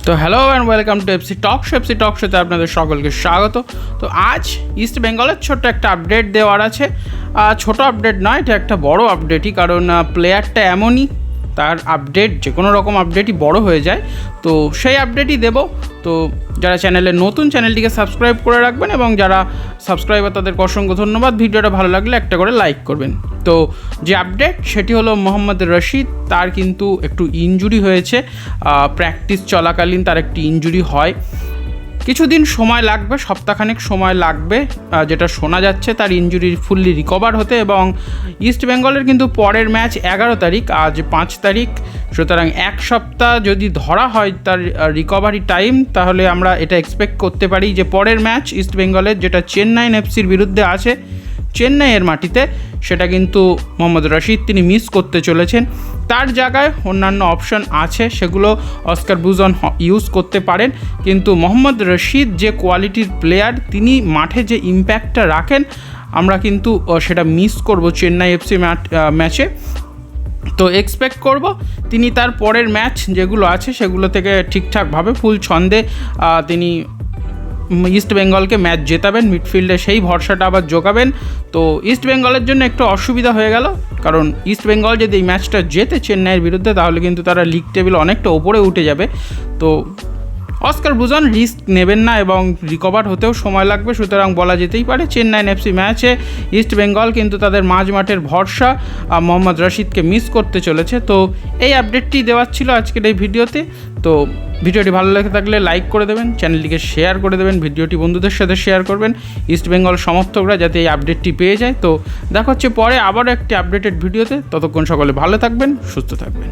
তো hello and welcome to FC talk শোতে আপনাদের সকলকে স্বাগত। তো আজ ইস্ট বেঙ্গলের ছোট্ট একটা আপডেট দেওয়ার আছে। ছোট আপডেট নয়, এটা একটা বড় আপডেটই, কারণ প্লেয়ারটা এমনই, তার আপডেট যে কোনো রকম আপডেটই বড় হয়ে যায়। তো সেই আপডেটই দেব। তো যারা চ্যানেলে নতুন, চ্যানেলটিকে সাবস্ক্রাইব করে রাখবেন, এবং যারা সাবস্ক্রাইবার তাদেরকে অসংখ্য ধন্যবাদ। ভিডিওটা ভালো লাগলে একটা করে লাইক করবেন। তো যে আপডেট সেটি হলো মোহাম্মদ রশিদ, তার কিন্তু একটু ইনজুরি হয়েছে। প্র্যাকটিস চলাকালীন তার একটি ইনজুরি হয়, কিছুদিন সময় লাগবে, সপ্তাহখানেক সময় লাগবে, যেটা শোনা যাচ্ছে তার ইনজুরি ফুললি রিকভার হতে। এবং ইস্ট বেঙ্গলের কিন্তু পরের ম্যাচ 11 তারিখ, আজ 5 তারিখ, সুতরাং এক সপ্তাহ যদি ধরা হয় তার রিকভারি টাইম, তাহলে আমরা এটা এক্সপেক্ট করতে পারি যে পরের ম্যাচ ইস্ট বেঙ্গলের, যেটা চেন্নাই এফসির বিরুদ্ধে আছে চেন্নাইয়ের মাটিতে, সেটা কিন্তু মোহাম্মদ রশিদ তিনি মিস করতে চলেছেন। তার জায়গায় অন্যান্য অপশন আছে, সেগুলো অস্কার ব্রুজন ইউজ করতে পারেন, কিন্তু মোহাম্মদ রশিদ যে কোয়ালিটির প্লেয়ার, তিনি মাঠে যে ইম্প্যাক্টটা রাখেন, আমরা কিন্তু সেটা মিস করব চেন্নাই এফসি ম্যাচে। তো এক্সপেক্ট করব তিনি তার পরের ম্যাচ যেগুলো আছে সেগুলো থেকে ঠিকঠাকভাবে ফুল ছন্দে তিনি ইস্ট বেঙ্গলকে ম্যাচ জেতাবেন, মিডফিল্ডে সেই ভরসাটা আবার জোগাবেন। তো ইস্ট বেঙ্গলের জন্য একটু অসুবিধা হয়ে গেল, কারণ ইস্ট বেঙ্গল যদি এই ম্যাচটা জেতে চেন্নাইয়ের বিরুদ্ধে, তাহলে কিন্তু তারা লিগ টেবিল অনেকটা ওপরে উঠে যাবে। তো অস্কার ব্রুজন রিস্ক নেবেন না, এবং রিকভার হতেও সময় লাগবে, সুতরাং বলা যেতেই পারে চেন্নাই এফসি ম্যাচে ইস্ট বেঙ্গল কিন্তু তাদের মাঝ মাঠের ভরসা মোহাম্মদ রশিদকে মিস করতে চলেছে। তো এই আপডেটটি দেওয়ার ছিল আজকের এই ভিডিওতে। তো ভিডিওটি ভালো লেগে থাকলে লাইক করে দেবেন, চ্যানেলটিকে শেয়ার করে দেবেন, ভিডিওটি বন্ধুদের সাথে শেয়ার করবেন, ইস্ট বেঙ্গল সমর্থকরা যাতে এই আপডেটটি পেয়ে যায়। তো দেখা হচ্ছে পরে আবারও একটি আপডেটেড ভিডিওতে। ততক্ষণ সকলে ভালো থাকবেন, সুস্থ থাকবেন।